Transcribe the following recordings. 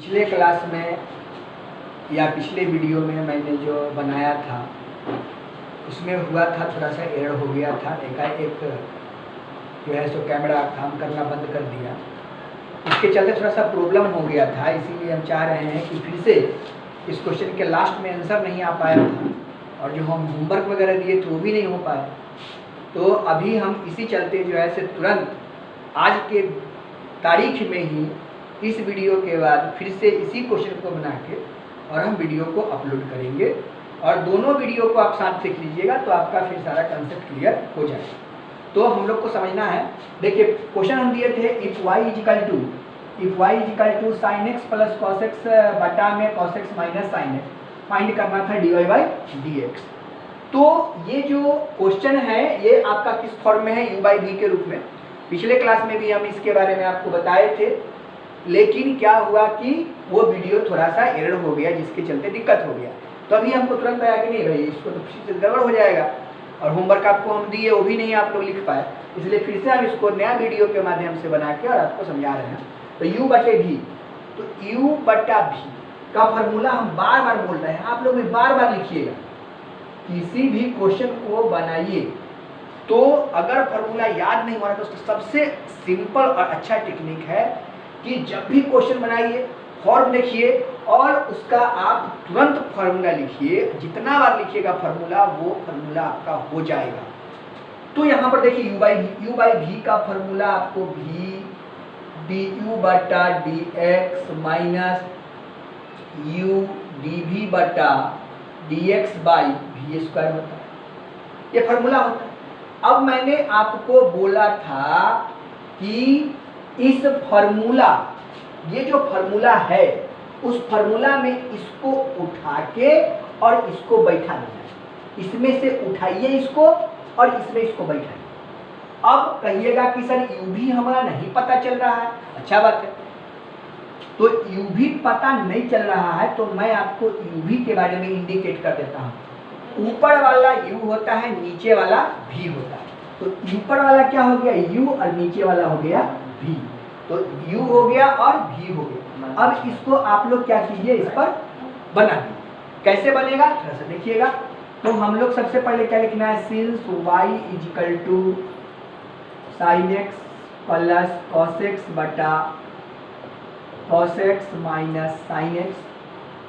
पिछले क्लास में या पिछले वीडियो में मैंने जो बनाया था उसमें हुआ था, थोड़ा सा एरर हो गया था। एकाएक जो है सो कैमरा काम करना बंद कर दिया, इसके चलते थोड़ा सा प्रॉब्लम हो गया था। इसीलिए हम चाह रहे हैं कि फिर से इस क्वेश्चन के लास्ट में आंसर नहीं आ पाया था और जो हम होमवर्क वगैरह दिए थे वो भी नहीं हो पाया। तो अभी हम इसी चलते जो है से तुरंत आज के तारीख में ही इस वीडियो के बाद फिर से इसी क्वेश्चन को बना के और हम वीडियो को अपलोड करेंगे और दोनों वीडियो को आप साथ देख लीजिएगा तो आपका फिर सारा कंसेप्ट क्लियर हो जाएगा। तो हम लोग को समझना है, देखिए क्वेश्चन हम दिए थे if y is equal to sine x plus cos x बटा में cos x minus sine X find करना था dy बाई डी एक्स। तो ये जो क्वेश्चन है ये आपका किस फॉर्म में है, u बाई v के रूप में। पिछले क्लास में भी हम इसके बारे में आपको बताए थे, लेकिन क्या हुआ कि वो वीडियो थोड़ा सा एरर हो गया जिसके चलते दिक्कत हो गया। तो अभी हमको तुरंत आया कि नहीं भाई इसको तो फिर से गड़बड़ हो जाएगा और होमवर्क आपको हम दिए वो भी नहीं आप लोग लिख पाए, इसलिए फिर से हम इसको नया वीडियो के माध्यम से बना के और आपको समझा रहे हैं। तो u बटे v, तो u बटा v का फॉर्मूला हम बार बार बोल रहे हैं, आप लोग भी बार बार लिखिएगा। किसी भी क्वेश्चन को बनाइए तो अगर फॉर्मूला याद नहीं हो रहा तो सबसे सिंपल और अच्छा टेक्निक है कि जब भी क्वेश्चन बनाइए फॉर्म देखिए और उसका आप तुरंत फार्मूला लिखिए। जितना बार लिखिएगा फार्मूला वो फार्मूला आपका हो जाएगा। तो यहाँ पर देखिए u बाई v का फार्मूला आपको v du बटा dx माइनस u dv बटा dx बाई v स्क्वायर होता है, ये फार्मूला होता है। अब मैंने आपको बोला था कि इस फार्मूला, ये जो फार्मूला है उस फार्मूला में इसको उठा के और इसको बैठा देना है। इसमें से उठाइए इसको और इसमें इसको बैठाइए। अब कहिएगा कि सर u भी हमारा नहीं पता चल रहा है, अच्छा बात है। तो u भी पता नहीं चल रहा है तो मैं आपको u भी के बारे में इंडिकेट कर देता हूँ। ऊपर वाला u होता है, नीचे वाला v होता है। तो ऊपर वाला क्या हो गया u और नीचे वाला हो गया v। तो u हो गया और v हो गया। अब इसको आप लोग क्या कीजिए, इस पर बना दीजिए। कैसे बनेगा थोड़ा सा देखिएगा। तो हम लोग सबसे पहले क्या लिखना है, since y is equal to sine x plus cos x बटा cos x minus sine x.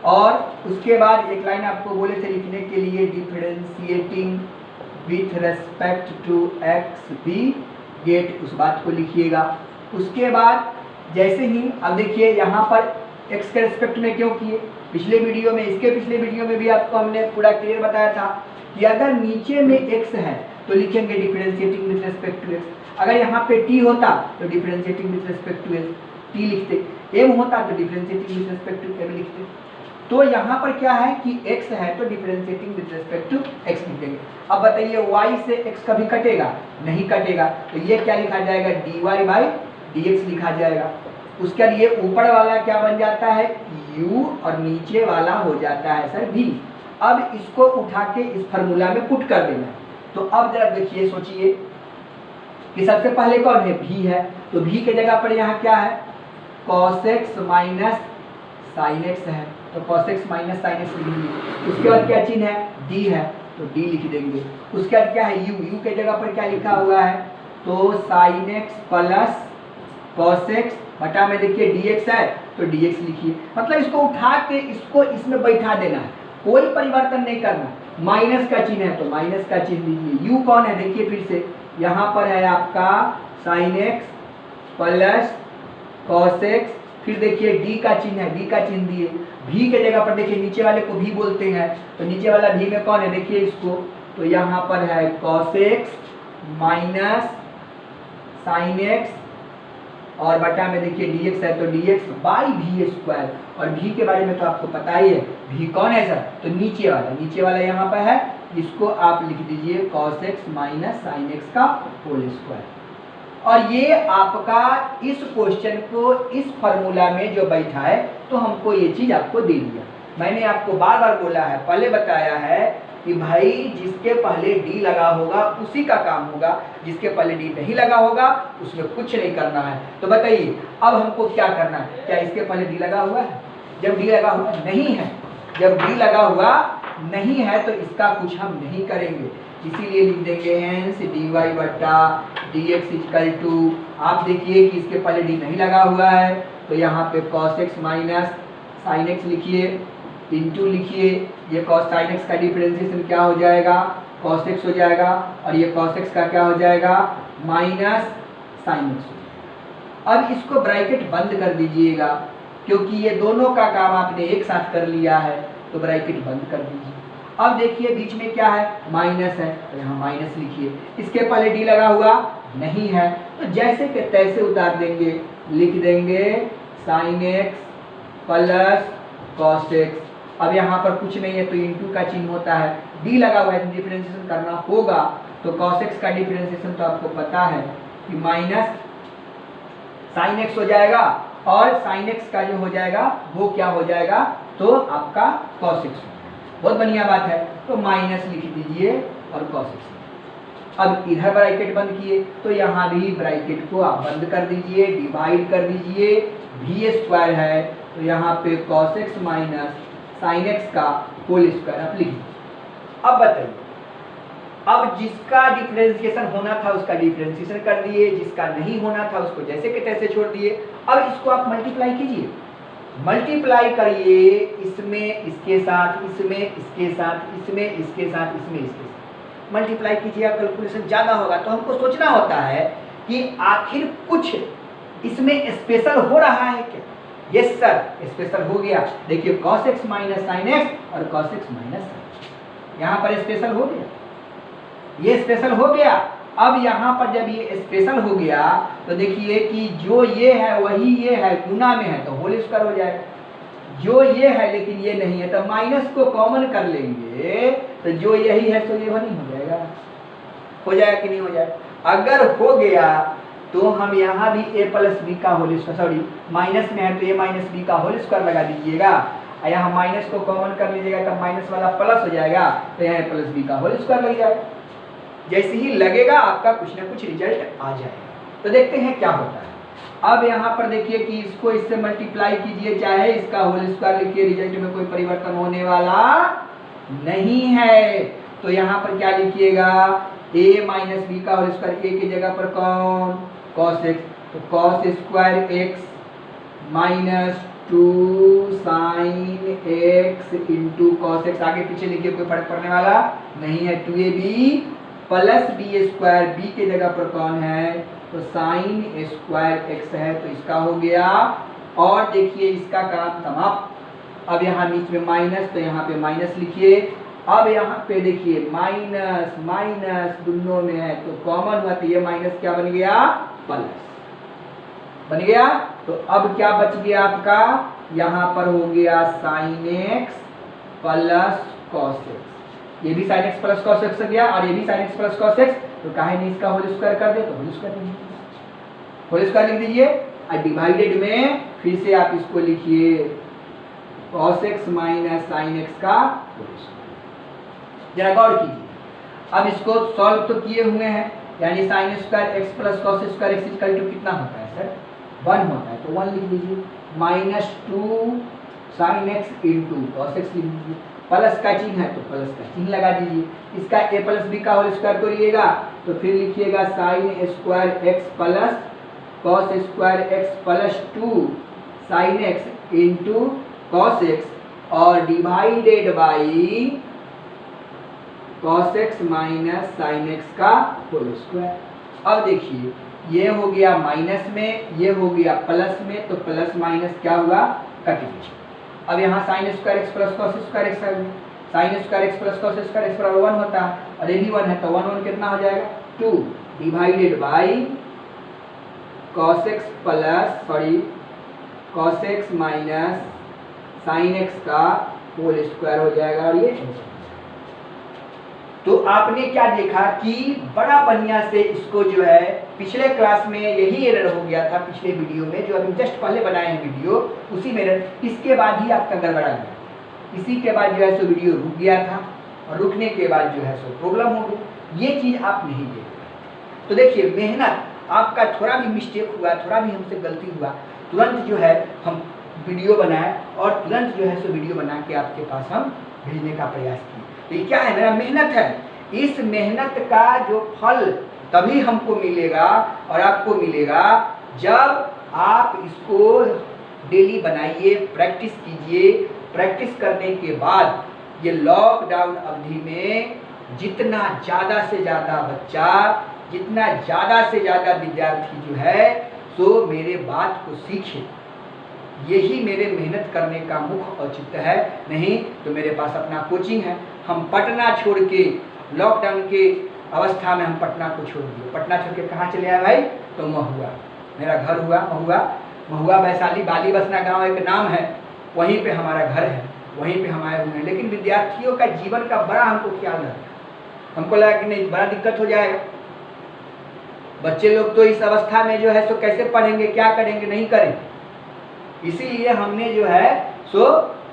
और उसके बाद एक लाइन आपको बोले थे लिखने के लिए, differentiating with respect to x B get, उस बात को लिखिएगा। उसके बाद जैसे ही अब देखिए यहाँ पर x के रिस्पेक्ट में क्यों किए, पिछले वीडियो में, इसके पिछले वीडियो में भी आपको हमने पूरा क्लियर बताया था कि अगर नीचे में x है तो लिखेंगे differentiating with respect to x। अगर यहाँ पे t होता तो differentiating with respect to t लिखते, m होता तो differentiating with respect to m लिखते। तो यहाँ पर क्या है कि x है तो differentiating with respect to x लिख देंगे। अब बताइए y से x कभी कटेगा नहीं कटेगा, तो ये क्या लिखा जाएगा, dy बाई dx लिखा जाएगा। उसके लिए ऊपर वाला क्या बन जाता है u और नीचे वाला हो जाता है सर v। अब इसको उठा के इस फार्मूला में पुट कर देना है। तो अब जरा देखिए, सोचिए कि सबसे पहले कौन है, v है। तो v के जगह पर यहाँ क्या है, cos x minus sine x है, तो cos x minus sine x लिख लीजिए। उसके बाद क्या चिन्ह है, d है, तो d लिख देंगे। उसके बाद क्या है, u के जगह पर क्या लिखा हुआ है, तो sine x plus cos x बटा में देखिए dx है तो dx लिखिए। मतलब इसको उठा के इसको इसमें बैठा देना है, कोई परिवर्तन नहीं करना। माइनस का चिन्ह है तो माइनस का चिन्ह दीजिए। u कौन है देखिए फिर से, यहाँ पर है आपका sin x plus cos x, फिर देखिए d का चिन्ह है, d का चिन्ह दिए। v के जगह पर देखिए नीचे वाले को v बोलते हैं, तो नीचे वाला v में कौन है देखिए इसको, तो यहाँ पर है cos x minus sin x और बटा में देखिए dx है तो dx बाई v स्क्वायर। और v के बारे में तो आपको पता ही है, v कौन है सर, तो नीचे वाला यहाँ पर है, इसको आप लिख दीजिए cos x minus sine x का होल स्क्वायर। और ये आपका इस क्वेश्चन को इस फॉर्मूला में जो बैठा है तो हमको ये चीज आपको दे दिया। मैंने आपको बार बार बोला है, पहले बताया है कि भाई जिसके पहले डी लगा होगा उसी का काम होगा, जिसके पहले डी नहीं लगा होगा उसमें कुछ नहीं करना है। तो बताइए अब हमको क्या करना है, क्या इसके पहले डी लगा हुआ है? जब डी लगा हुआ नहीं है, जब डी लगा हुआ नहीं है तो इसका कुछ हम नहीं करेंगे, इसीलिए लिख देंगे हेंस dy बटा dx इक्वल टू, आप देखिए कि इसके पहले डी नहीं लगा हुआ है तो यहाँ पे cos x minus sine x लिखिए, इंटू लिखिए, ये cos sin x का डिफरेंशिएशन क्या हो जाएगा, cos x हो जाएगा, और ये cos x का क्या हो जाएगा, माइनस साइन x। अब इसको ब्रैकेट बंद कर दीजिएगा, क्योंकि ये दोनों का काम आपने एक साथ कर लिया है तो ब्रैकेट बंद कर दीजिए। अब देखिए बीच में क्या है, माइनस है, तो यहाँ माइनस लिखिए, इसके पहले डी लगा हुआ नहीं है तो जैसे के तैसे उतार देंगे, लिख देंगे sine x plus cos x. अब यहाँ पर कुछ नहीं है तो इंटू का चिन्ह होता है, डी लगा हुआ है, डिफरेंशिएशन करना होगा तो कॉस एक्स का डिफरेंशिएशन तो आपको पता है कि माइनस साइन एक्स हो जाएगा, और साइन एक्स का जो हो जाएगा वो क्या हो जाएगा, तो आपका कॉस एक्स। बहुत बढ़िया बात है, तो माइनस लिख दीजिए और कॉस एक्स। अब इधर ब्रैकेट बंद किए तो यहाँ भी ब्रैकेट को आप बंद कर दीजिए, डिवाइड कर दीजिए, भी स्क्वायर है तो यहाँ पे cos x minus sine x का होल स्क्वायर आप लिख दीजिए। अब बताइए, अब जिसका डिफरेंशिएशन होना था उसका डिफरेंशिएशन कर दिए, जिसका नहीं होना था उसको जैसे के तैसे छोड़ दिए। अब इसको आप मल्टीप्लाई कीजिए, मल्टीप्लाई करिए, इसमें इसके साथ, इसमें इसके साथ, इसमें इसके साथ, इसमें इसके साथ मल्टीप्लाई कीजिए, कैलकुलेशन ज़्यादा होगा। तो हमको सोचना होता है कि आखिर कुछ इसमें स्पेशल हो रहा है क्या। यस सर, स्पेशल हो गया। देखिए cos x minus sine x और cos x माइनस साइन, यहाँ पर स्पेशल हो गया, ये स्पेशल हो गया। अब यहाँ पर जब ये स्पेशल हो गया तो देखिए कि जो ये है वही ये है, गुना में है तो होल स्क्वायर हो जाएगा, जो ये है लेकिन ये नहीं है तो माइनस को कॉमन कर लेंगे तो जो यही है तो ये वही हो जाएगा। हो जाएगा कि नहीं हो जाएगा। अगर हो गया तो हम यहाँ भी a प्लस बी का होल स्क्वायर, सॉरी माइनस में है तो a माइनस बी का होल स्क्वायर लगा दीजिएगा, यहाँ माइनस को कॉमन कर लीजिएगा तो माइनस वाला प्लस हो जाएगा, तो यहाँ a प्लस बी का होल स्क्वायर लग जाएगा। जैसे ही लगेगा आपका कुछ ना कुछ रिजल्ट आ जाएगा। तो देखते हैं क्या होता है। अब यहाँ पर देखिए कि इसको इससे मल्टीप्लाई कीजिए, चाहे इसका होल स्क्वायर लिखिए, रिजल्ट में कोई परिवर्तन होने वाला नहीं है। तो यहाँ पर क्या लिखिएगा, a माइनस बी का होल स्क्वायर, a की जगह पर कौन, cos x, तो cos square x minus 2 sine x into cos X, आगे पीछे लिखिए कोई फर्क पड़ने वाला नहीं है। 2ab plus B square, B की जगह पर कौन है, तो साइन स्क्वायर एक्स है, तो इसका हो गया। और देखिए इसका काम समाप्त। अब यहाँ बीच में माइनस तो यहाँ पे माइनस लिखिए। अब यहाँ पे देखिए माइनस माइनस दोनों में है तो कॉमन हुआ तो ये माइनस क्या बन गया, प्लस बन गया। तो अब क्या बच गया आपका, यहाँ पर हो गया sine x plus cos x, ये भी sin x plus cos x गया और ये भी sin x plus cos x, तो काहे नहीं इसका होल स्क्वायर कर दे, तो होल स्क्वायर लिख दीजिए, होल स्क्वायर लिख दीजिए। और डिवाइडेड में फिर से आप इसको लिखिए cos x minus sin x का होल स्क्वायर। जरा गौर कीजिए, अब इसको सॉल्व तो किए हुए हैं, यानी sin square x plus cos square x equal to कितना होता है सर, 1 होता है, तो 1 लिख दीजिए, minus 2 sin x into cos x लिख दीजिए, प्लस का चिन्ह है तो प्लस का चिन्ह लगा दीजिए। इसका a प्लस बी का होल स्क्वायर करिएगा तो फिर लिखिएगा sine square x plus cos square x plus 2 sine x into cos x और divided by cos x minus sine x का होल स्क्वायर। अब देखिए ये हो गया माइनस में, ये हो गया प्लस में, तो प्लस माइनस क्या हुआ, कट गया। अब यहाँ sine square x plus cos square x है, sine square x plus cos square x बराबर 1 होता है और ये भी 1 है तो 1 1 कितना हो जाएगा, 2 divided by cos x plus sorry cos x minus sine x का होल स्क्वायर हो जाएगा। और ये तो आपने क्या देखा कि बड़ा बढ़िया से इसको जो है पिछले क्लास में यही एरर हो गया था, पिछले वीडियो में जो अभी जस्ट पहले बनाए हैं वीडियो उसी में एरर, इसके बाद ही आपका गड़बड़ा गया, इसी के बाद जो है सो वीडियो रुक गया था और रुकने के बाद जो है सो प्रॉब्लम हो गई। ये चीज़ आप नहीं देख पाए। तो देखिए मेहनत आपका थोड़ा भी मिस्टेक हुआ, थोड़ा भी हमसे गलती हुआ, तुरंत जो है हम वीडियो बनाए और तुरंत जो है सो वीडियो बना के आपके पास हम भेजने का प्रयास किए। तो ये क्या है, मेरा मेहनत है। इस मेहनत का जो फल तभी हमको मिलेगा और आपको मिलेगा जब आप इसको डेली बनाइए, प्रैक्टिस कीजिए। प्रैक्टिस करने के बाद ये लॉकडाउन अवधि में जितना ज़्यादा से ज़्यादा बच्चा, जितना ज़्यादा से ज़्यादा विद्यार्थी जो है सो मेरे बात को सीखे, यही मेरे मेहनत करने का मुख्य औचित्य है। नहीं तो मेरे पास अपना कोचिंग है। हम पटना छोड़ के, लॉकडाउन के अवस्था में हम पटना को छोड़ दिए। पटना छोड़ के कहाँ चले आए भाई? तो महुआ, मेरा घर हुआ महुआ वैशाली बाली बसना गांव एक नाम है, वहीं पे हमारा घर है, वहीं पे हम आए हुए हैं। लेकिन विद्यार्थियों का जीवन का बड़ा हमको ख्याल रखना। हमको लगा कि नहीं, बड़ा दिक्कत हो जाएगा, बच्चे लोग तो इस अवस्था में जो है सो कैसे पढ़ेंगे, क्या करेंगे, नहीं करेंगे। इसीलिए हमने जो है सो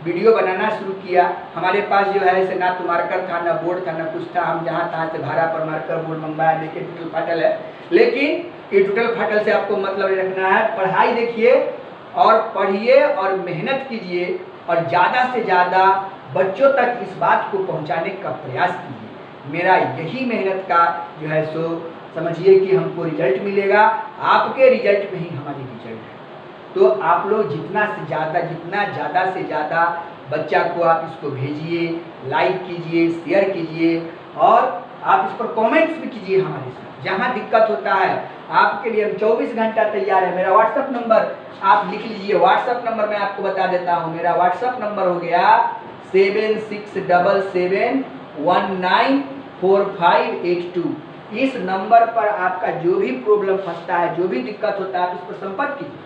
वीडियो बनाना शुरू किया। हमारे पास जो है ऐसे ना तो मार्कर था, ना बोर्ड था, ना कुछ था। हम जहाँ तहाँ से भाड़ा पर मार्कर बोर्ड मंगवाया, देखिए टूटल फाटल है। लेकिन ये टूटल फाटल से आपको मतलब रखना है। पढ़ाई देखिए और पढ़िए और मेहनत कीजिए और ज़्यादा से ज़्यादा बच्चों तक इस बात को पहुँचाने का प्रयास कीजिए। मेरा यही मेहनत का जो है सो समझिए कि हमको रिजल्ट मिलेगा। आपके रिजल्ट में ही हमारी रिजल्ट है। तो आप लोग जितना ज़्यादा से ज़्यादा बच्चा को आप इसको भेजिए, लाइक कीजिए, शेयर कीजिए और आप इस पर कमेंट्स भी कीजिए हमारे साथ। जहाँ दिक्कत होता है आपके लिए हम 24 घंटा तैयार है। मेरा व्हाट्सअप नंबर आप लिख लीजिए। व्हाट्सअप नंबर मैं आपको बता देता हूँ। मेरा व्हाट्सअप नंबर हो गया 7677194582। इस नंबर पर आपका जो भी प्रॉब्लम फंसता है, जो भी दिक्कत होता है, आप इस पर संपर्क कीजिए।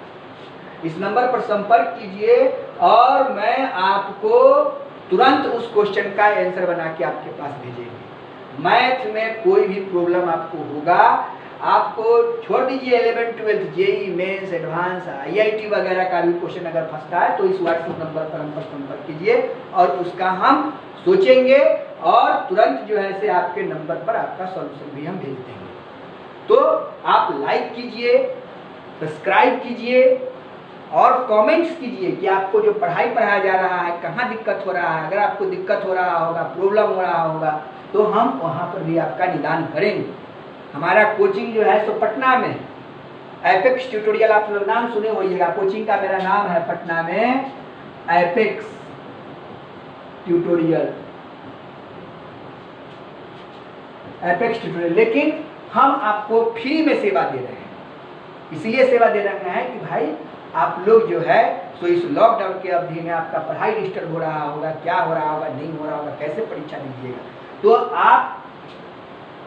इस नंबर पर संपर्क कीजिए और मैं आपको तुरंत उस क्वेश्चन का आंसर बना के आपके पास भेजेंगे। मैथ में कोई भी प्रॉब्लम आपको होगा, आपको छोड़ दीजिए 11th 12th JEE mains advance IIT वगैरह का भी क्वेश्चन अगर फंसता है तो इस व्हाट्सएप नंबर पर हम पर संपर्क कीजिए और उसका हम सोचेंगे और तुरंत जो है से आपके नंबर पर आपका सॉल्यूशन भी हम भेज देंगे। तो आप लाइक कीजिए, सब्सक्राइब कीजिए और कमेंट्स कीजिए कि आपको जो पढ़ाया जा रहा है कहाँ दिक्कत हो रहा है। अगर आपको दिक्कत हो रहा होगा, प्रॉब्लम हो रहा होगा तो हम वहाँ पर भी आपका निदान करेंगे। हमारा कोचिंग जो है सो पटना में एपेक्स ट्यूटोरियल, आप लोग नाम सुने होइएगा। कोचिंग का मेरा नाम है पटना में एपेक्स ट्यूटोरियल, लेकिन हम आपको फ्री में सेवा दे रहे हैं। इसलिए सेवा दे रहे हैं कि भाई आप लोग जो है तो इस लॉकडाउन के अवधि में आपका पढ़ाई डिस्टर्ब हो रहा होगा, क्या हो रहा होगा, नहीं हो रहा होगा, कैसे परीक्षा दीजिएगा, तो आप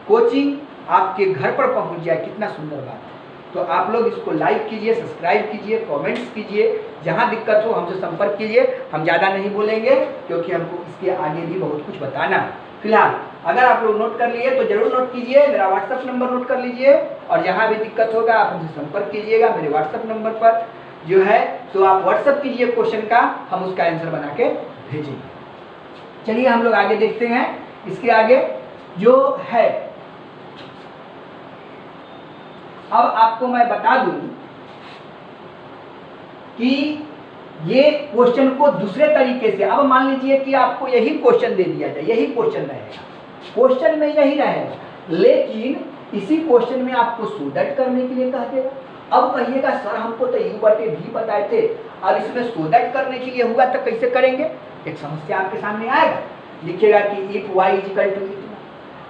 कोचिंग आपके घर पर पहुंच जाए, कितना सुंदर बात है। तो आप लोग इसको लाइक कीजिए, सब्सक्राइब कीजिए, कमेंट्स कीजिए, जहां दिक्कत हो हमसे संपर्क कीजिए। हम ज़्यादा नहीं बोलेंगे क्योंकि हमको इसके आगे भी बहुत कुछ बताना। फिलहाल अगर आप लोग नोट कर लिए तो जरूर नोट कीजिए, मेरा व्हाट्सअप नंबर नोट कर लीजिए और जहाँ भी दिक्कत होगा आप हमसे संपर्क कीजिएगा। मेरे व्हाट्सअप नंबर पर जो है तो आप व्हाट्सअप कीजिए क्वेश्चन का, हम उसका आंसर बना के भेजेंगे। चलिए हम लोग आगे देखते हैं। इसके आगे जो है, अब आपको मैं बता दूं कि ये क्वेश्चन को दूसरे तरीके से, अब मान लीजिए कि आपको यही क्वेश्चन दे दिया जाए, यही क्वेश्चन रहेगा, क्वेश्चन में यही रहेगा, लेकिन इसी क्वेश्चन में आपको सो दैट करने के लिए कहा देगा। अब कहिएगा सर हमको तो U/V बताए थे, अब इसमें सो दैट करने के लिए हुआ तो कैसे करेंगे। एक समस्या आपके सामने आएगा, लिखिएगा कि इफ y = इतना,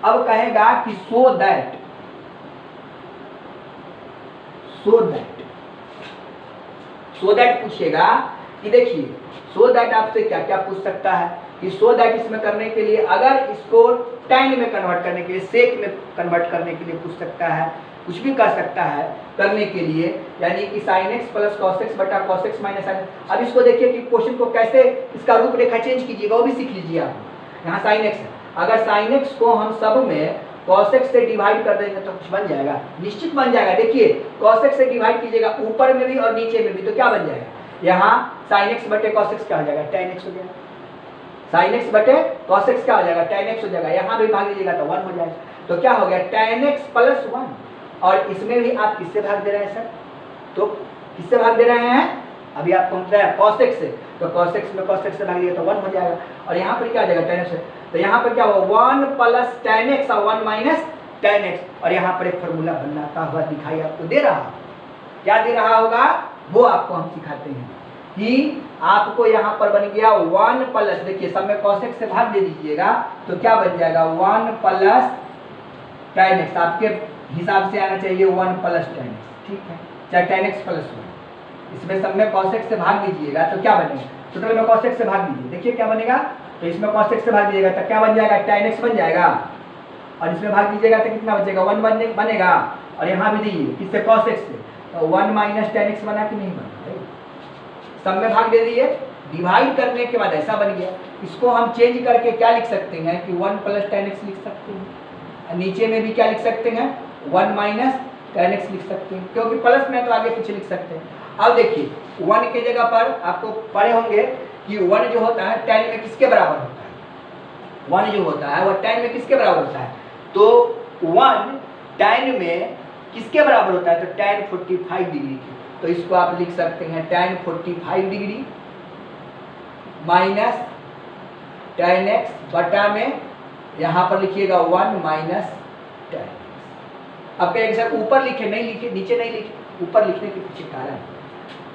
अब कहेगा कि सो दैट पूछेगा कि देखिए सो दैट आपसे क्या क्या पूछ सकता है कि सो दैट इसमें करने के लिए, अगर इसको tan में कन्वर्ट करने के लिए, सेक में कन्वर्ट करने के लिए पूछ सकता है, कुछ भी कर सकता है करने के लिए, यानी कि sin x + cos x बटा cos x - sin। अब इसको देखिए कि क्वेश्चन को कैसे इसका रूपरेखा चेंज कीजिएगा, वो भी सीख लीजिए आप। यहाँ sin x है, अगर sin x को हम सब में cos x से डिवाइड कर देंगे तो कुछ बन जाएगा, निश्चित बन जाएगा। देखिए cos x से डिवाइड कीजिएगा ऊपर में भी और नीचे में भी, तो क्या बन जाएगा, यहाँ sin x बटे cos x क्या हो जाएगा, tan x हो जाएगा। sin x बटे cos x क्या हो जाएगा, tan x हो जाएगा। यहाँ भी भाग दीजिएगा तो 1 हो जाएगा। तो क्या हो गया, tan x + 1। और इसमें भी आप किससे भाग दे रहे हैं सर, तो किससे भाग दे रहे हैं, अभी आपको बताया cos x से, तो cos x में cos x से भाग दिया तो 1 हो जाएगा, और यहाँ पर क्या आ जाएगा tan x से, तो यहाँ पर क्या होगा 1 प्लस tan x और 1 माइनस tan x, और यहाँ पर एक फॉर्मूला बनाता हुआ दिखाई आपको दे रहा, क्या दे रहा होगा वो आपको हम सिखाते हैं कि आपको यहाँ पर बन गया 1 प्लस, देखिए सब में cos x से भाग दे दीजिएगा तो क्या बन जाएगा 1 प्लस tan x, आपके हिसाब से आना चाहिए 1 प्लस tan x, ठीक है, चाहे tan x प्लस 1, इसमें सब में cos x से भाग दीजिएगा तो क्या बनेगा, टोटल में cos x से भाग दीजिए, देखिए क्या बनेगा, तो इसमें cos x से भाग दीजिएगा तो क्या बन जाएगा tan x बन जाएगा, और इसमें भाग दीजिएगा तो कितना बचेगा 1 बनेगा, और यहाँ भी दीजिए किससे cos x से, तो 1 माइनस tan x बना कि नहीं बना, सब में भाग दे दिए, डिवाइड करने के बाद ऐसा बन गया, इसको हम चेंज करके क्या लिख सकते हैं कि 1 प्लस tan x लिख सकते हैं, नीचे में भी क्या लिख सकते हैं 1 माइनस tan x लिख सकते हैं, क्योंकि प्लस में तो आगे पीछे लिख सकते हैं। अब देखिए 1 के जगह पर आपको पढ़े होंगे कि 1 जो होता है tan में किसके बराबर होता है, 1 जो होता है वो tan में किसके बराबर होता है, तो 1 tan में किसके बराबर होता है, तो tan 45 डिग्री के, तो इसको आप लिख सकते हैं tan 45 degree minus tan x बटा में यहाँ पर लिखिएगा 1 माइनस tan x। अब कहेंगे सर ऊपर लिखे, नहीं लिखे, नीचे नहीं लिखे, ऊपर लिखने के पीछे कारण,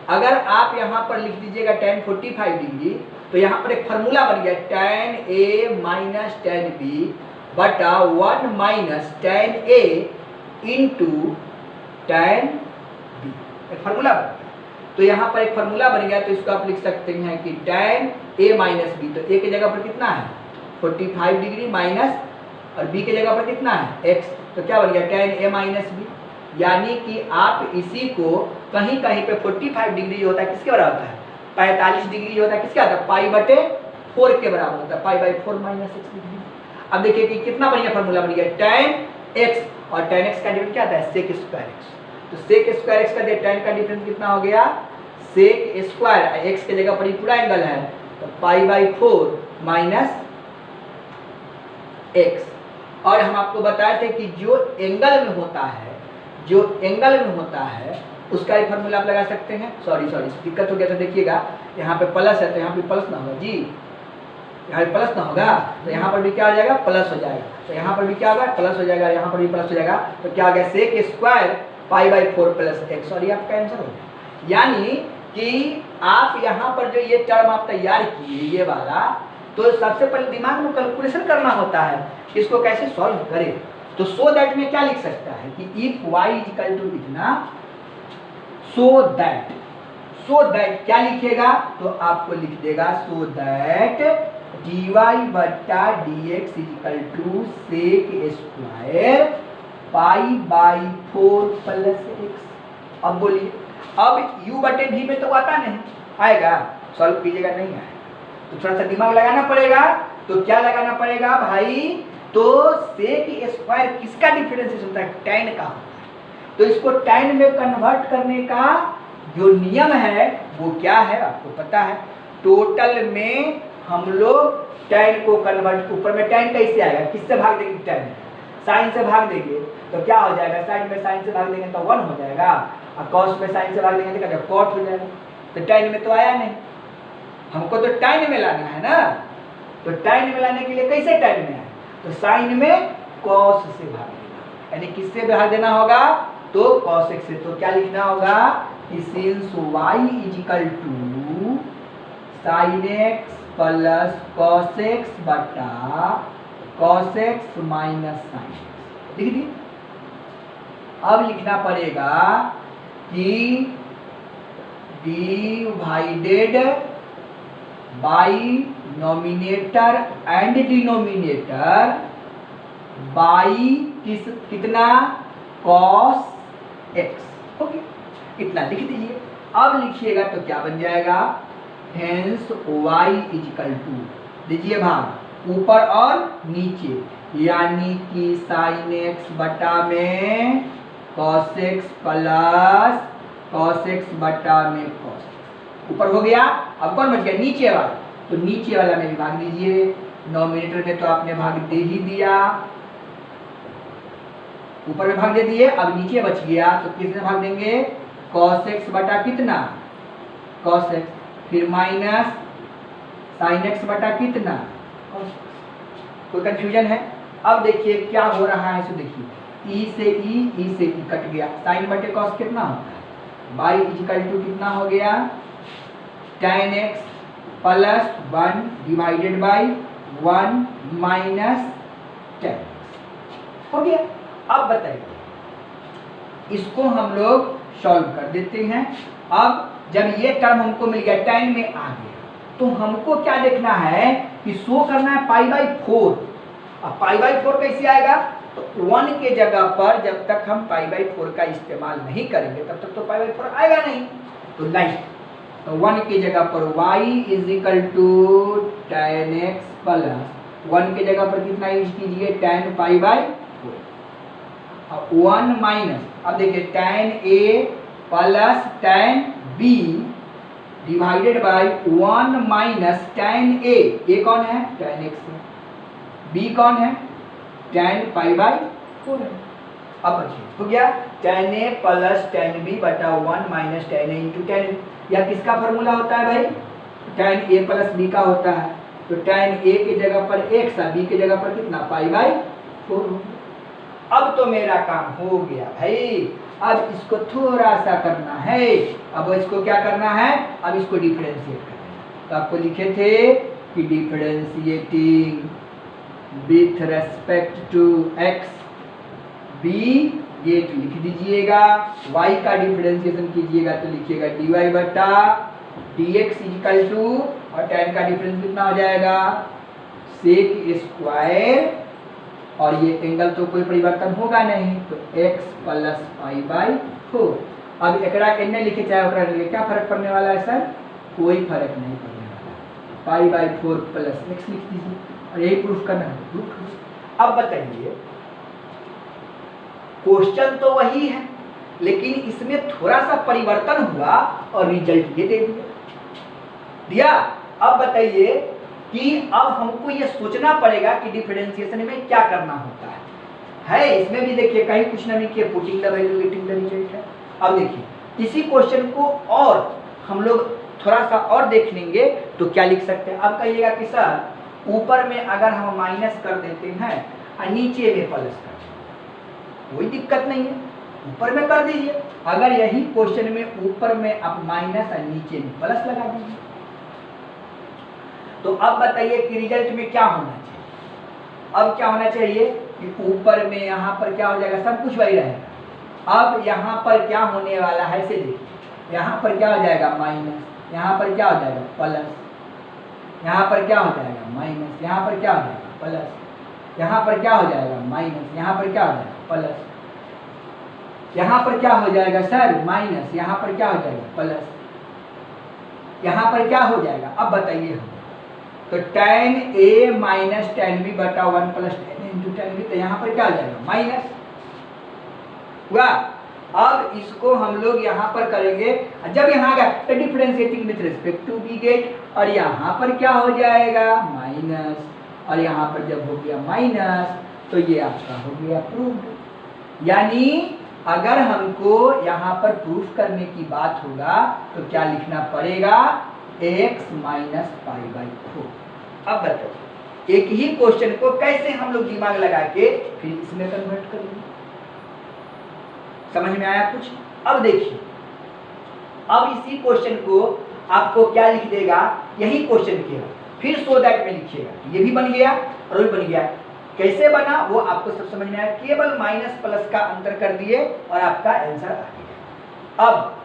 अगर आप यहाँ पर लिख दीजिएगा tan 45 डिग्री तो यहाँ पर एक फार्मूला बन गया tan a minus tan b बटा 1 minus tan a into tan b, एक फार्मूला बन गया, तो यहाँ पर एक फार्मूला बन गया, तो इसको आप लिख सकते हैं कि tan a माइनस b, तो a के जगह पर कितना है 45 डिग्री माइनस, और b के जगह पर कितना है x, तो क्या बन गया tan a माइनस b, यानी कि आप इसी को कहीं कहीं पे 45 डिग्री जो होता है किसके बराबर होता है, 45 डिग्री जो होता है किसके आता है पाई बटे 4 के बराबर होता है, पाई बाई 4 माइनस 6 डिग्री। अब देखिए कि कितना बढ़िया फार्मूला बन गया tan x, और tan x का डिफरेंस क्या आता है sec स्क्वायर x, तो sec स्क्वायर x का tan का डिफरेंस कितना हो गया sec स्क्वायर, x के जगह पर ही पूरा एंगल है तो पाई बाई 4 माइनस x, और हम आपको बताए थे कि जो एंगल में होता है, जो एंगल में होता है उसका ही फार्मूला आप लगा सकते हैं, सॉरी दिक्कत हो गया, तो देखिएगा यहाँ पे प्लस है तो यहाँ पे प्लस ना होगा जी, यहाँ पे प्लस ना होगा तो यहाँ पर भी क्या हो जाएगा प्लस हो जाएगा, तो यहाँ पर भी क्या होगा प्लस हो जाएगा, यहाँ पर भी प्लस हो जाएगा, तो क्या हो गया sec square pi by 4 plus x, और ये आपका आंसर हो जाएगा। यानी कि आप यहाँ पर जो ये टर्म आप तैयार किए ये वाला, तो सबसे पहले दिमाग में कैलकुलेशन करना होता है इसको कैसे सॉल्व करें, तो सो दैट में क्या लिख सकता है कि इफ y इक्वल टू इतना, सो दैट क्या लिखेगा, तो आपको लिख देगा सो दैट dy बटा dx equal to sec square pi by 4 plus x. अब बोलिए, अब u बटे v में तो आता नहीं आएगा, सॉल्व कीजिएगा नहीं आएगा, तो थोड़ा सा दिमाग लगाना पड़ेगा, तो क्या लगाना पड़ेगा भाई, तो सेक स्क्वायर किसका डिफरेंशिएशन होता है tan का होता है, तो इसको tan में कन्वर्ट करने का जो नियम है वो क्या है आपको पता है, टोटल में हम लोग tan को कन्वर्ट, ऊपर में tan कैसे आएगा, किससे भाग देंगे tan, साइन से भाग देंगे तो क्या हो जाएगा, साइन में साइन से भाग देंगे तो 1 हो जाएगा, और cos में साइन से भाग देंगे तो क्या cot हो जाएगा, तो tan में तो आया नहीं, हमको तो tan में लाना है ना, तो tan में लाने के लिए कैसे tan में आए, तो साइन में cos से भाग देना, यानी किससे भाग देना होगा, तो cos x से, तो क्या लिखना होगा कि since y is equal to sin x plus cos x बटा cos x minus sin x, लिख दी। अब लिखना पड़ेगा कि divided by numerator and denominator by कितना cos x, ओके, इतना लिख दीजिए। अब लिखिएगा तो क्या बन जाएगा, hence y is equal to, दीजिए भाग ऊपर और नीचे, यानी कि sin x बटा में cos x plus cos x बटा में cos x, ऊपर हो गया। अब कौन बच गया, नीचे वाला, तो नीचे वाला में भी भाग दीजिए, नॉमिनेटर में तो आपने भाग दे ही दिया, ऊपर में भाग दे दिए, अब नीचे बच गया तो किसमें भाग देंगे, cos x बटा कितना cos x, फिर माइनस sin x बटा कितना cos x। कोई कंफ्यूजन है? अब देखिए क्या हो रहा है, इसे देखिए e से e कट गया, sin बटे cos कितना होता है y इक्वल टू कितना हो गया tan x plus 1 divided by 1 minus tan हो गया। अब बताइए इसको हम लोग सॉल्व कर देते हैं। अब जब ये टर्म हमको मिल गया tan में आ गया, तो हमको क्या देखना है कि शो करना है पाई बाई 4। अब पाई बाई 4 कैसे आएगा, तो 1 के जगह पर जब तक हम पाई बाई 4 का इस्तेमाल नहीं करेंगे तब तक तो पाई बाई 4 आएगा नहीं। तो लाइक तो 1 की जगह पर y is equal to tan x plus 1 के जगह पर कितना यूज कीजिए tan पाई बाई 4। 1 माइनस, अब देखिए tan a plus tan b divided by 1 minus tan a कौन है tan x है, b कौन है tan पाई बाई 4 है। अब देखिए हो गया tan a plus tan b बटा 1 minus tan a into tan b। यह किसका फॉर्मूला होता है भाई, tan a प्लस b का होता है। तो tan a की जगह पर x है, b की जगह पर कितना पाई बाई 4। अब तो मेरा काम हो गया भाई, अब इसको थोड़ा सा करना है। अब इसको क्या करना है, अब इसको डिफरेंशिएट करना है। तो आपको लिखे थे कि differentiating with respect to x b, ये तो लिख दीजिएगा। y का डिफरेंशिएशन कीजिएगा तो लिखिएगा dy बटा dx इक्वल टू, और tan का डिफरेंस कितना हो जाएगा sec स्क्वायर, और ये एंगल तो कोई परिवर्तन होगा नहीं, तो x प्लस पाई बाई 4। अब एकरा एने लिखे चाहे ओकरा लिखे, क्या फर्क पड़ने वाला है सर, कोई फर्क नहीं पड़ने वाला। पाई बाई 4 प्लस x लिख दीजिए, और यही प्रूफ करना है, प्रूफ। अब बताइए क्वेश्चन तो वही है, लेकिन इसमें थोड़ा सा परिवर्तन हुआ और रिजल्ट ये दे दिया। अब बताइए कि अब हमको ये सोचना पड़ेगा कि डिफरेंशिएशन में क्या करना होता है। इसमें भी देखिए कहीं कुछ ना लिखिए, putting the value getting the result है। अब देखिए इसी क्वेश्चन को और हम लोग थोड़ा सा और देख लेंगे तो क्या लिख सकते हैं। अब कहिएगा कि सर ऊपर में अगर हम माइनस कर देते हैं और नीचे में प्लस कर, कोई दिक्कत नहीं है, ऊपर में कर दीजिए। अगर यही क्वेश्चन में ऊपर में आप माइनस और नीचे में प्लस लगा दीजिए, तो अब बताइए कि रिजल्ट में क्या होना चाहिए। अब क्या होना चाहिए कि ऊपर में यहाँ पर क्या हो जाएगा, सब कुछ वही रहेगा। अब यहाँ पर क्या होने वाला है इसे देखिए, यहाँ पर क्या हो जाएगा माइनस, यहाँ पर क्या हो जाएगा प्लस, यहाँ पर क्या हो जाएगा माइनस, यहाँ पर क्या हो जाएगा प्लस, यहाँ पर क्या हो जाएगा माइनस, यहाँ पर क्या हो जाएगा प्लस, यहाँ पर क्या हो जाएगा सर माइनस, यहाँ पर क्या हो जाएगा प्लस, यहाँ पर क्या हो जाएगा। अब बताइए हम, तो tan a minus tan b बटा 1 plus tan a into tan b, तो यहाँ पर क्या हो जाएगा माइनस हुआ। अब इसको हम लोग यहाँ पर करेंगे, जब यहाँ गया तो differentiating with respect to b get, और यहाँ पर क्या हो जाएगा माइनस, और यहाँ पर जब हो गया माइनस तो ये आपका हो गया प्रूफ। यानी अगर हमको यहाँ पर प्रूफ करने की बात होगा तो क्या लिखना पड़ेगा x माइनस पाई बाई 4। अब बताओ एक ही क्वेश्चन को कैसे हम लोग दिमाग लगा के फिर इसमें कन्वर्ट करेंगे, समझ में आया कुछ। अब देखिए अब इसी क्वेश्चन को आपको क्या लिख देगा, यही क्वेश्चन के फिर सो दैट में लिखिएगा, ये भी बन गया और भी बन गया। कैसे बना वो आपको सब समझ में आया, केवल माइनस प्लस का अंतर कर दिए और आपका आंसर आ गया। अब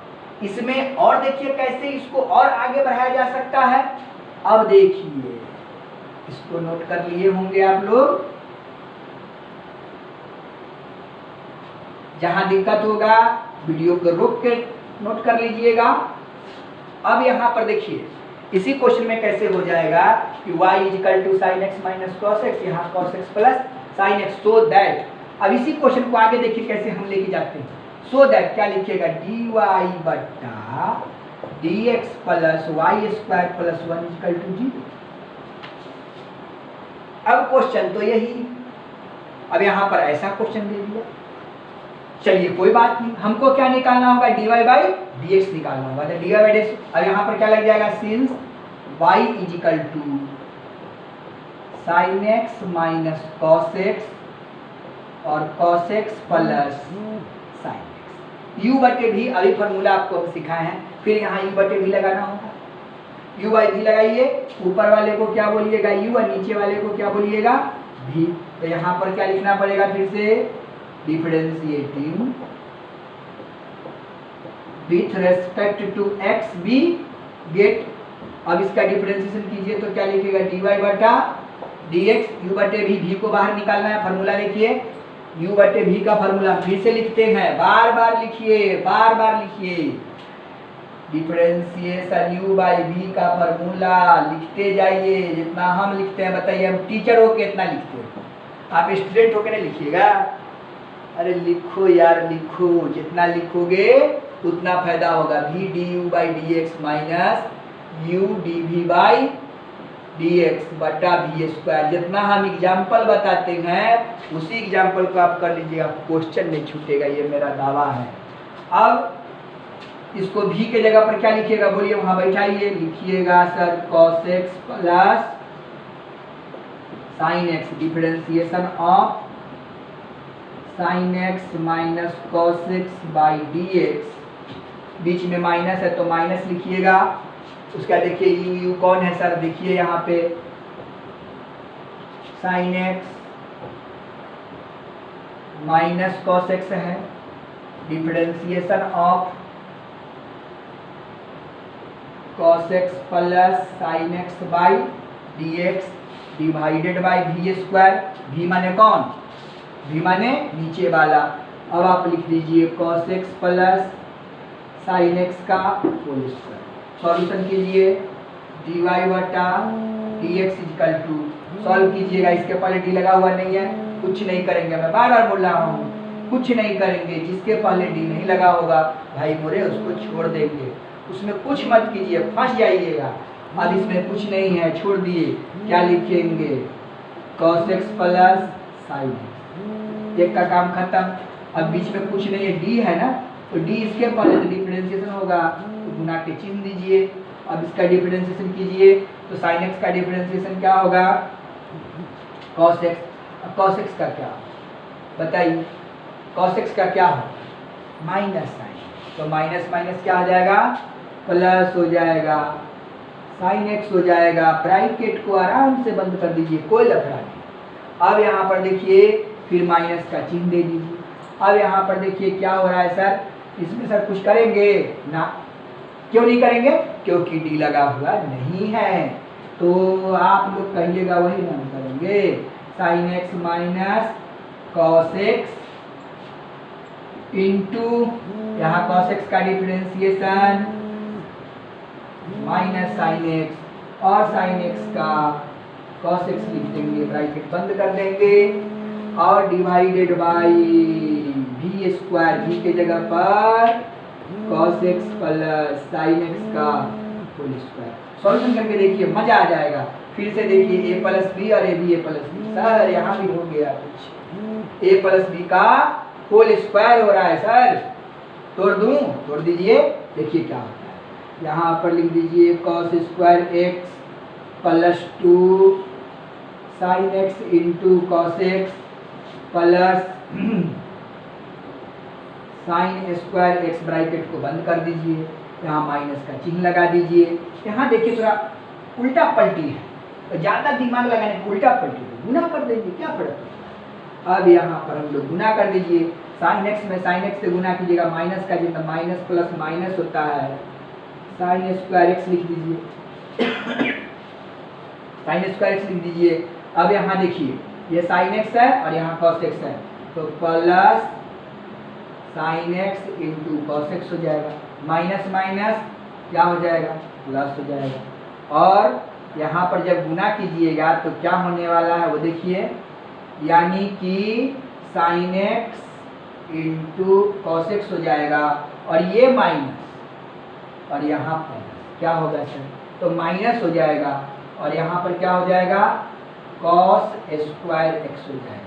इसमें और देखिए कैसे इसको और आगे बढ़ाया जा सकता है। अब देखिए इसको नोट कर लिए होंगे आप लोग, जहां दिक्कत होगा वीडियो को रोक के नोट कर लीजिएगा। अब यहाँ पर देखिए इसी क्वेश्चन में कैसे हो जाएगा कि y equal to sine x minus cos x, यहाँ cos x plus sine x, so that. अब इसी क्वेश्चन को आगे देखिए कैसे हम लेके जाते हैं। सो दैट क्या लिखिएगा dy बटा dx plus y square plus 1 equal to 0। अब क्वेश्चन तो यही, अब यहाँ पर ऐसा क्वेश्चन दे दिया चलिए कोई बात नहीं, हमको क्या निकालना होगा, dy बाई dx निकालना होगा। तो dy बाई dx, अब यहाँ पर क्या लग जाएगा, since y is equal to sine x minus cos x और cos x plus sine x, u बटे भी, अभी फॉर्मूला आपको हम सिखाए हैं, फिर यहाँ u बटे भी लगाना होगा। u बाई भी लगाइए, ऊपर वाले को क्या बोलिएगा u और नीचे वाले को क्या बोलिएगा v। तो यहाँ पर क्या लिखना पड़ेगा, फिर से differentiating with respect to x B get. अब इसका डिफरेंशिएशन कीजिए तो क्या लिखेगा, dy बटा dx, u बटे भी को बाहर निकालना है, फार्मूला लिखिए, u बटे भी का फार्मूला फिर से लिखते हैं, बार बार लिखिए, डिफरेंशिएशन u बाई v का फार्मूला लिखते जाइए, जितना हम लिखते हैं, बताइए हम टीचर हो के इतना लिखते हैं, आप स्टूडेंट होके नहीं लिखिएगा। अरे लिखो यार लिखो, जितना लिखोगे उतना फायदा होगा। v du by dx minus u dv by dx बटा v स्क्वायर, जितना हम एग्जाम्पल बताते हैं उसी एग्जाम्पल को आप कर लीजिएगा, क्वेश्चन नहीं छूटेगा, ये मेरा दावा है। अब इसको v के जगह पर क्या लिखिएगा, बोलिए, वहां बैठाइए, लिखिएगा sir cos x plus sine x, differentiation of sine x minus cos x by d x, बीच में माइनस है तो माइनस लिखिएगा। उसका देखिए यू कौन है सर, देखिए यहाँ पे sine x minus cos x है, differentiation of cos x plus sine x by d x divided by v square, v माने कौन, वी माने नीचे वाला। अब आप लिख दीजिए cos x plus sine x का होल स्क्वायर, सॉल्यूशन कीजिए, dy बटा dx इक्वल टू, सॉल्व कीजिएगा, इसके पहले डी लगा हुआ नहीं है, कुछ नहीं करेंगे, मैं बार बार बोल रहा हूँ कुछ नहीं करेंगे, जिसके पहले डी नहीं लगा होगा भाई मोरे उसको छोड़ देंगे, उसमें कुछ मत कीजिए, फंस जाइएगा। अब इसमें कुछ नहीं है, छोड़ दिए, क्या लिखेंगे, cos x plus sine x, एक का काम खत्म। अब बीच में कुछ नहीं है, डी है ना, तो डी इसके पहले तो डिफरेंशिएशन होगा, तो गुना के चिन्ह दीजिए। अब इसका डिफरेंशिएशन कीजिए तो साइन एक्स का डिफरेंशिएशन क्या होगा, cos x। अब cos x का क्या बताइए, cos x का क्या हो, माइनस साइन, तो माइनस माइनस क्या हो जाएगा, प्लस हो जाएगा, साइन एक्स हो जाएगा। ब्रैकेट को आराम से बंद कर दीजिए, कोई लफड़ा नहीं। अब यहाँ पर देखिए फिर माइनस का चिन्ह दे दीजिए। अब यहाँ पर देखिए क्या हो रहा है सर, इसमें सर कुछ करेंगे ना, क्यों नहीं करेंगे, क्योंकि डी लगा हुआ नहीं है, तो आप लोग कहिएगा वही ना करेंगे, sine x minus cos x into यहाँ कॉस एक्स का डिफरेंशिएशन माइनस साइन एक्स और साइन एक्स का कॉस एक्स लिख देंगे, ब्रैकेट बंद कर देंगे, और divided by v square, v के जगह पर cos x plus sine x का होल स्क्वायर। सॉल्यूशन करके देखिए, मजा आ जाएगा। फिर से देखिए ए प्लस बी और a b a plus b, sir यहाँ भी हो गया कुछ, ए प्लस बी का होल स्क्वायर हो रहा है सर, तोड़ दूं, तोड़ दीजिए, देखिए क्या होता है। यहाँ पर लिख दीजिए cos square x plus 2 sine x into cos x plus sine square x, bracket को बंद कर दीजिए, यहाँ माइनस का चिन्ह लगा दीजिए। यहाँ देखिए थोड़ा उल्टा पलटी है, तो ज़्यादा दिमाग लगाने, उल्टा पलटी गुना कर दीजिए, क्या फर्क है। अब यहाँ पर हम लोग गुना कर दीजिए, साइन एक्स में साइन एक्स से गुना कीजिएगा, माइनस का चिन्ह, माइनस प्लस माइनस होता है, साइन स्क्वायर एक्स लिख दीजिए, साइन स्क्वायर एक्स लिख दीजिए। अब यहाँ देखिए ये साइन एक्स है और यहाँ कॉस एक्स है, तो plus sine x into cos x हो जाएगा, माइनस माइनस क्या हो जाएगा, प्लस हो जाएगा। और यहाँ पर जब गुना कीजिएगा तो क्या होने वाला है वो देखिए, यानी कि sign x into cos x हो जाएगा, और ये माइनस और यहाँ पर क्या होगा सर, तो माइनस हो जाएगा, और यहाँ पर क्या हो जाएगा, कॉस स्क्वायर एक्स हो जाएगा।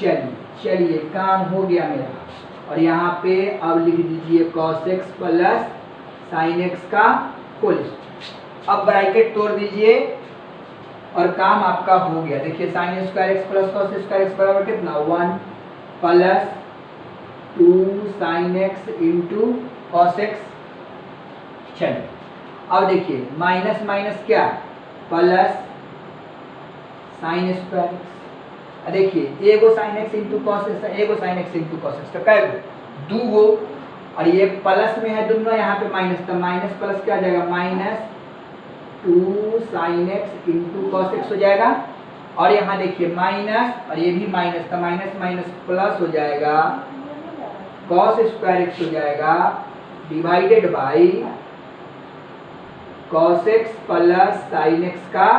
चलिए चलिए काम हो गया मेरा। और यहाँ पे अब लिख दीजिए cos x plus sine x का होल स्क्वायर। अब ब्रैकेट तोड़ दीजिए और काम आपका हो गया। देखिए sine square x plus cos square x बराबर कितना 1 plus 2 sine x into cos x. चलिए अब देखिए माइनस माइनस क्या प्लस साइन स्क्वायर एक्स। देखिए एगो sine x into cos x, एगो sine x into cos x, तो कै दो गो, और ये प्लस में है दोनों, यहाँ पे माइनस, तो माइनस प्लस क्या आ जाएगा minus 2 sine x into cos x हो जाएगा। और यहाँ देखिए माइनस और ये भी माइनस, तो माइनस माइनस प्लस हो जाएगा, कॉस स्क्वायर एक्स हो जाएगा divided by cos x plus sine x का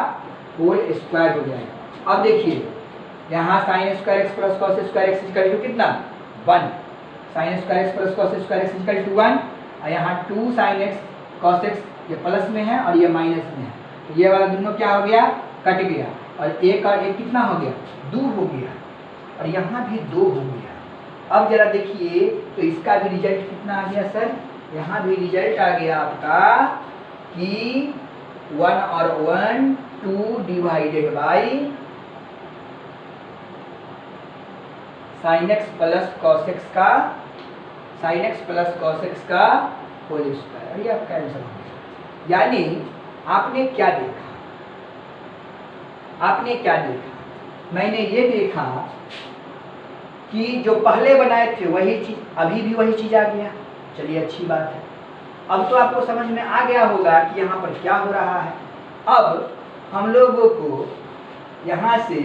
होल स्क्वायर हो जाएगा। अब देखिए यहाँ sine square x plus cos square x equal to कितना 1, sine square x plus cos square x equal to 1, और यहाँ 2 साइन एक्स कॉस एक्स ये प्लस में है और ये माइनस में है, तो ये वाला दोनों क्या हो गया कट गया, और एक और एक कितना हो गया 2 हो गया, और यहाँ भी 2 हो गया। अब जरा देखिए तो इसका भी रिजल्ट कितना आ गया सर, यहाँ भी रिजल्ट आ गया आपका कि 1 और 1 2 divided by sine x plus cos x का, sine x plus cos x का होल स्क्वायर, ये आपका आंसर हो गया। यानी आपने क्या देखा, आपने क्या देखा, मैंने ये देखा कि जो पहले बनाए थे वही चीज अभी भी वही चीज आ गया। चलिए अच्छी बात है। अब तो आपको समझ में आ गया होगा कि यहाँ पर क्या हो रहा है। अब हम लोगों को यहाँ से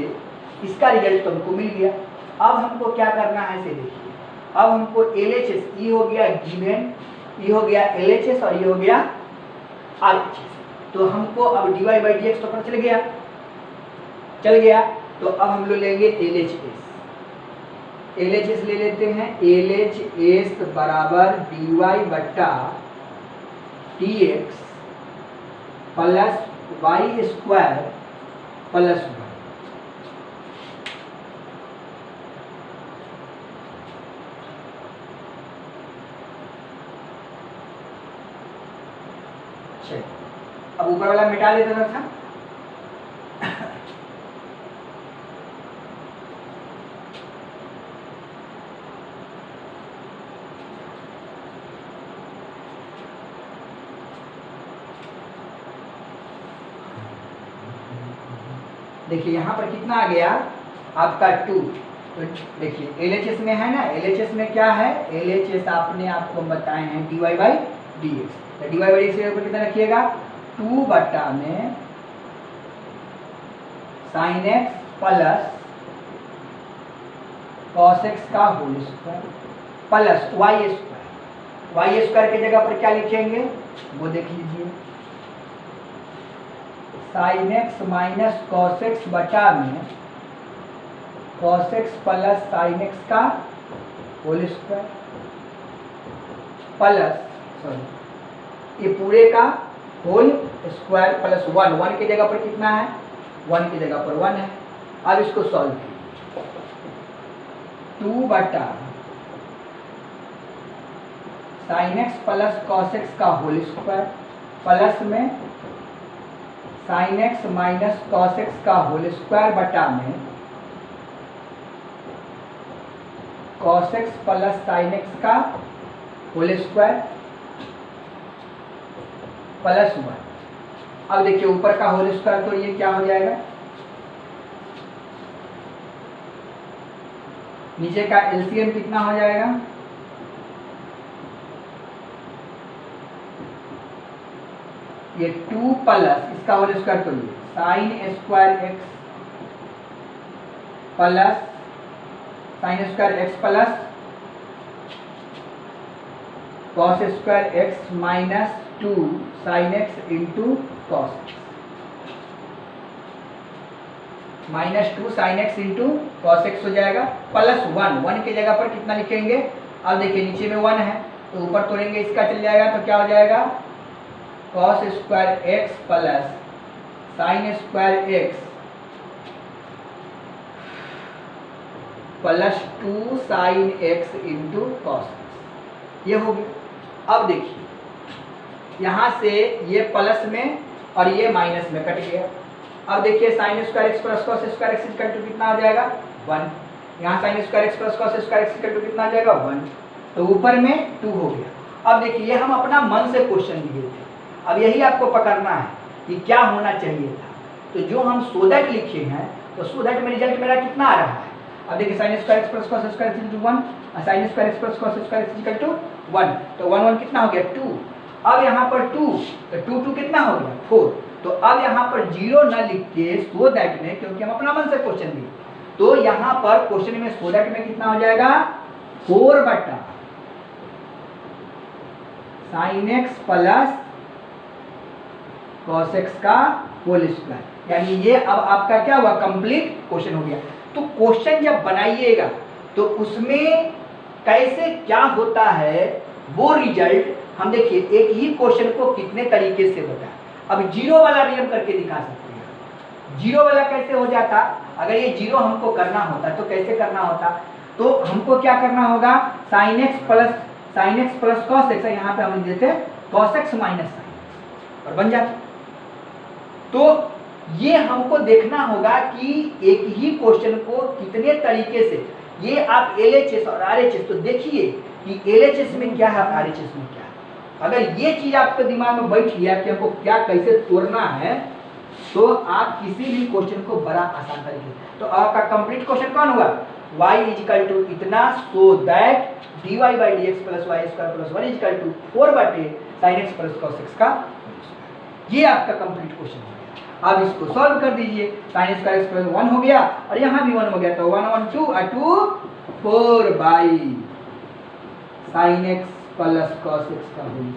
इसका रिजल्ट तुमको मिल गया। अब हमको क्या करना है से देखिए, अब हमको LHS, ये हो गया गिवन, ये हो गया LHS और ये हो गया RHS। तो हमको अब dy बाई dx तो पता चल गया, तो अब हम लोग लेंगे LHS। LHS ले लेते हैं, LHS बराबर dy बट्टा dx plus y square plus 1। अब ऊपर वाला मिटा देता था। देखिए यहाँ पर कितना आ गया आपका 2। तो देखिए LHS में है ना, LHS में क्या है, LHS आपने आपको बताए हैं dy बाई dx, तो dy बाई dx के ऊपर कितना रखिएगा 2 बट्टा में sine x plus cos x का whole square plus y square. Y square की जगह पर क्या लिखेंगे वो देख लीजिए, sine x minus cos x बटा में cos x plus sine x का होल स्क्वायर प्लस, सॉरी, ये पूरे का होल स्क्वायर प्लस 1, 1 की जगह पर कितना है 1 की जगह पर 1 है। अब इसको सॉल्व कीजिए, 2 बटा sine x plus cos x का होल स्क्वायर प्लस में sine x minus cos x का होल स्क्वायर बटा में cos x plus sine x का होल स्क्वायर प्लस 1। अब देखिए ऊपर का होल स्क्वायर तो ये क्या हो जाएगा, नीचे का एलसीएम कितना हो जाएगा, ये 2 प्लस इसका होल स्क्वायर तो ये sign square x plus sine square x plus cos square x minus 2 sine x into cos minus 2 sine x into cos x हो जाएगा प्लस 1, 1 की जगह पर कितना लिखेंगे। अब देखिए नीचे में 1 है तो ऊपर तोड़ेंगे इसका चल जाएगा, तो क्या हो जाएगा cos square x plus sine square x plus 2 sine x into cos x, ये हो गया। अब देखिए यहाँ से ये प्लस में और ये माइनस में कट गया। अब देखिए sine square x plus cos square x equal to कितना आ जाएगा 1। यहाँ sine square x plus cos square x equal to कितना आ जाएगा 1, तो ऊपर में 2 हो गया। अब देखिए ये हम अपना मन से क्वेश्चन दिए थे, अब यही आपको पकड़ना है कि क्या होना चाहिए था। तो जो हम सो दैट लिखे हैं तो सो दैट में रिजल्ट मेरा कितना आ रहा है। अब देखिए sine square x plus cos square equal to 1 और sine square x plus cos square equal to 1, तो 1 1 कितना हो गया 2। अब यहाँ पर 2 तो 2 2 कितना हो गया 4। तो अब यहाँ पर 0 न लिख के सो दैट में, क्योंकि हम अपना मन से क्वेश्चन दिए, तो यहाँ पर क्वेश्चन में सो दैट में कितना हो जाएगा 4 बटा sine x plus cos x का होल स्क्वायर, यानी ये अब आपका क्या हुआ कंप्लीट क्वेश्चन हो गया। तो क्वेश्चन जब बनाइएगा तो उसमें कैसे क्या होता है वो रिजल्ट हम देखिए एक ही क्वेश्चन को कितने तरीके से बताएं। अब जीरो वाला भी हम करके दिखा सकते हैं। जीरो वाला कैसे हो जाता, अगर ये जीरो हमको करना होता तो कैसे करना होता, तो हमको क्या करना होगा sine x plus cos x, यहाँ पे हम लिख देते cos x minus sine x और बन जाता। तो ये हमको देखना होगा कि एक ही क्वेश्चन को कितने तरीके से, ये आप LHS और RHS, तो देखिए कि LHS में क्या है RHS में क्या है। अगर ये चीज आपके दिमाग में बैठ गया कि हमको क्या कैसे तोड़ना है, तो आप किसी भी क्वेश्चन को बड़ा आसान तरीके। तो आपका कंप्लीट क्वेश्चन कौन हुआ y इक्वल टू इतना, so that dy by d x plus y square plus 1 equal to 4 बटे sine x plus cos x का। ये आपका कंप्लीट क्वेश्चन हो गया। अब इसको सॉल्व कर दीजिए, साइन स्क्वायर एक्स प्लस 1 हो गया और यहाँ भी 1 हो गया, तो 1 1 2 और 2 4 by sine x plus cos x का होल,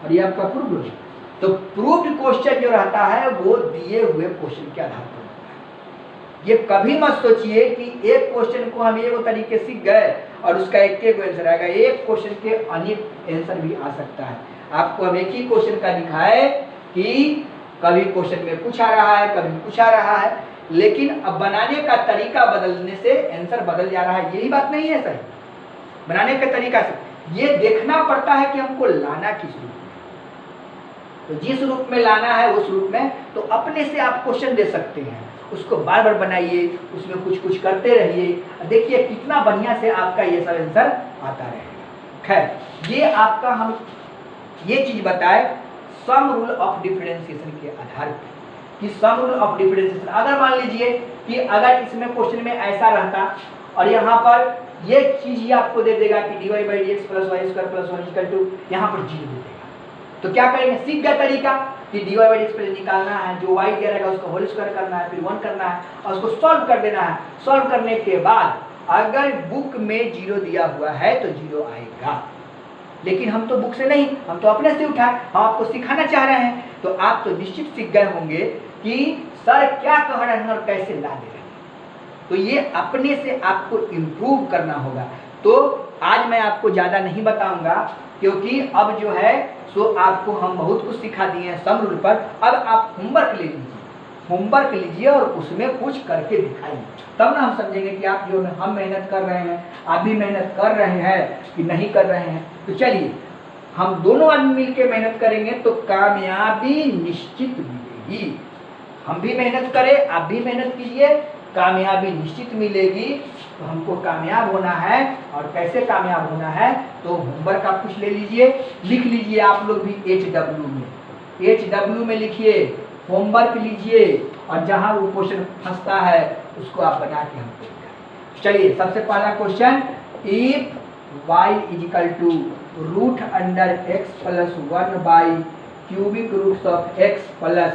और ये आपका प्रूव्ड हो गया। तो प्रूव्ड क्वेश्चन जो रहता है वो दिए हुए क्वेश्चन के आधार पर होता है। ये कभी मत सोचिए कि एक क्वेश्चन को हम एक तरीके सीख गए और उसका एक आंसर आएगा। एक क्वेश्चन के अनेक आंसर भी आ सकता है। आपको हम एक ही क्वेश्चन का दिखाए कि कभी क्वेश्चन में कुछ आ रहा है, कभी कुछ आ रहा है, लेकिन अब बनाने का तरीका बदलने से आंसर बदल जा रहा है, यही बात नहीं है सही। बनाने का तरीका से ये देखना पड़ता है कि हमको लाना किस रूप में, तो जिस रूप में लाना है उस रूप में, तो अपने से आप क्वेश्चन दे सकते हैं, उसको बार बार बनाइए, उसमें कुछ कुछ करते रहिए, देखिए कितना बढ़िया से आपका ये सब आंसर आता रहेगा। खैर ये आपका हम ये चीज बताए सम रूल ऑफ डिफरेंशिएशन के आधार पर कि सम रूल ऑफ डिफरेंशिएशन, अगर मान लीजिए कि अगर इसमें क्वेश्चन में ऐसा रहता और यहाँ पर ये चीज ही आपको दे देगा कि dy by d x plus y square plus 1 equal to, यहाँ पर 0 दे देगा, तो क्या करेंगे, सीख गया तरीका कि dy by d x plus निकालना है, जो y दिया रहेगा उसका होल स्क्वायर करना है, फिर 1 करना है और उसको सॉल्व कर देना है। सॉल्व करने के बाद अगर बुक में 0 दिया हुआ है तो 0 आएगा, लेकिन हम तो बुक से नहीं, हम तो अपने से उठाए, हम आपको सिखाना चाह रहे हैं, तो आप तो निश्चित सीख गए होंगे कि सर क्या कह रहे हैं और कैसे ला दे रहे हैं। तो ये अपने से आपको इम्प्रूव करना होगा। तो आज मैं आपको ज़्यादा नहीं बताऊंगा क्योंकि अब जो है सो आपको हम बहुत कुछ सिखा दिए हैं सम रूल पर। अब आप होमवर्क ले लीजिए, होमवर्क लीजिए और उसमें कुछ करके दिखाइए, तब ना हम समझेंगे कि आप जो हम मेहनत कर रहे हैं, आप भी मेहनत कर रहे हैं कि नहीं कर रहे हैं। तो चलिए हम दोनों आदमी मिलकर मेहनत करेंगे तो कामयाबी निश्चित मिलेगी। हम भी मेहनत करें, आप भी मेहनत कीजिए, कामयाबी निश्चित मिलेगी। तो हमको कामयाब होना है, और कैसे कामयाब होना है, तो होमवर्क आप कुछ ले लीजिए, लिख लीजिए आप लोग भी HW में लिखिए, होमवर्क लीजिए और जहां वो क्वेश्चन फंसता है उसको आप बना के हमको दिखाइए। चलिए सबसे पहला question, if y is equal to root under x plus 1 by cubic roots of x plus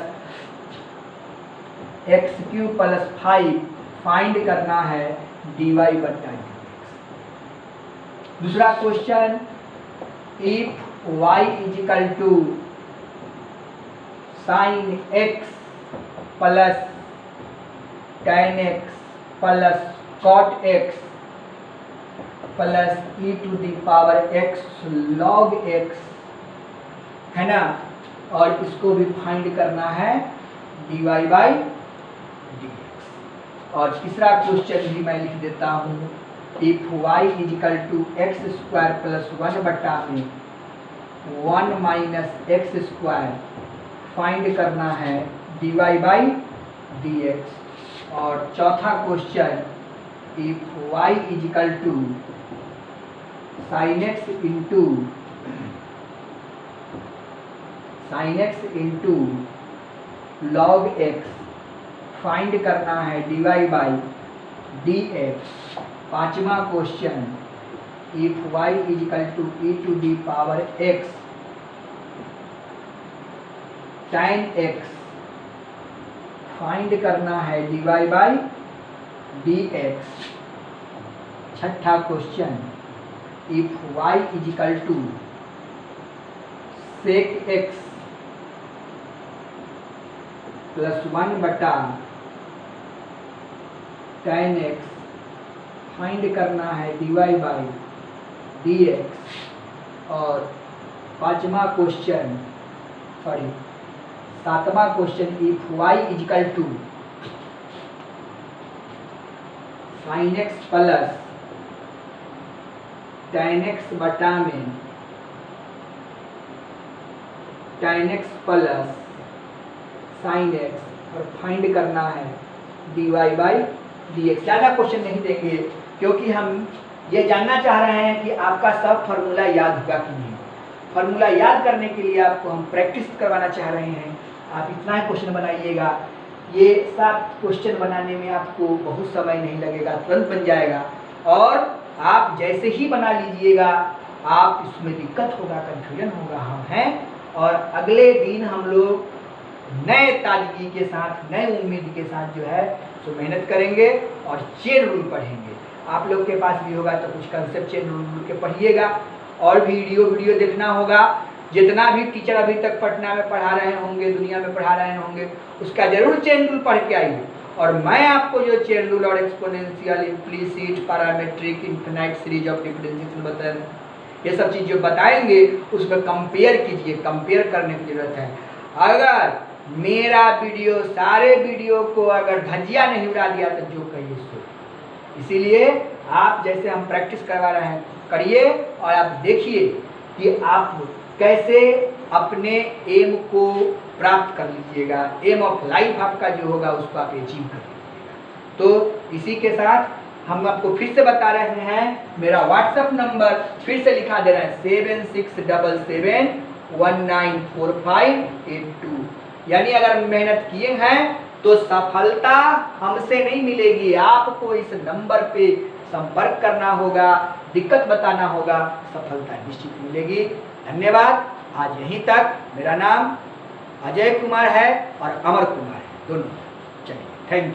x cube plus 5 find करना है dy बटा dx। दूसरा question, if y is equal to sine x plus tan x plus cot x plus e to the power x log x है ना, और इसको भी find करना है dy बाई dx। और तीसरा क्वेश्चन भी मैं लिख देता हूँ, if y is equal to x square plus 1 बटा में 1 माइनस एक्स स्क्वायर फाइंड करना है dy बाई dx। और चौथा question, if y is equal to sine x into log x find करना है dy बाई dx। पांचवा question, if y is equal to e to the power x tan x find करना है dy by dx। छठा question, if y is equal to sec x plus 1 बटा tan x find करना है dy by dx। और पांचवा question सातवां question, if y is equal to sine x plus tan x बटा में tan x plus sine x और फाइंड करना है dy बाई dx। ज़्यादा क्वेश्चन नहीं देंगे क्योंकि हम ये जानना चाह रहे हैं कि आपका सब फार्मूला याद होगा कि नहीं। फार्मूला याद करने के लिए आपको हम प्रैक्टिस करवाना चाह रहे हैं। आप इतना ही क्वेश्चन बनाइएगा, ये 7 क्वेश्चन बनाने में आपको बहुत समय नहीं लगेगा, तुरंत बन जाएगा। और आप जैसे ही बना लीजिएगा आप इसमें दिक्कत होगा, कन्फ्यूजन होगा हम हैं। और अगले दिन हम लोग नए ताजगी के साथ, नए उम्मीद के साथ जो है सो मेहनत करेंगे और चेन रूल पढ़ेंगे। आप लोग के पास भी होगा तो कुछ कंसेप्ट चेन रूल के पढ़िएगा और वीडियो देखना होगा। जितना भी टीचर अभी तक पटना में पढ़ा रहे होंगे, दुनिया में पढ़ा रहे होंगे, उसका जरूर चेन रूल पढ़ के आइए। और मैं आपको जो चेन रूल और exponential, implicit, parametric, infinite series of differentiation बताएं, ये सब चीज़ जो बताएंगे उसमें कंपेयर कीजिए। कंपेयर करने की जरूरत है। अगर मेरा वीडियो, सारे वीडियो को अगर धज्जिया नहीं उड़ा दिया तो जो कहिए सो। इसीलिए आप जैसे हम प्रैक्टिस करवा रहे हैं करिए और आप देखिए कि आप कैसे अपने एम को प्राप्त कर लीजिएगा। एम ऑफ लाइफ आपका जो होगा उसको आप अचीव कर लीजिएगा। तो इसी के साथ हम आपको फिर से बता रहे हैं, मेरा व्हाट्सएप नंबर फिर से लिखा दे रहे हैं 7677194582। यानी अगर मेहनत किए हैं तो सफलता हमसे नहीं मिलेगी, आपको इस नंबर पे संपर्क करना होगा, दिक्कत बताना होगा, सफलता निश्चित मिलेगी। धन्यवाद। आज यहीं तक। मेरा नाम अजय कुमार है और अमर कुमार है, दोनों। चलिए, थैंक यू।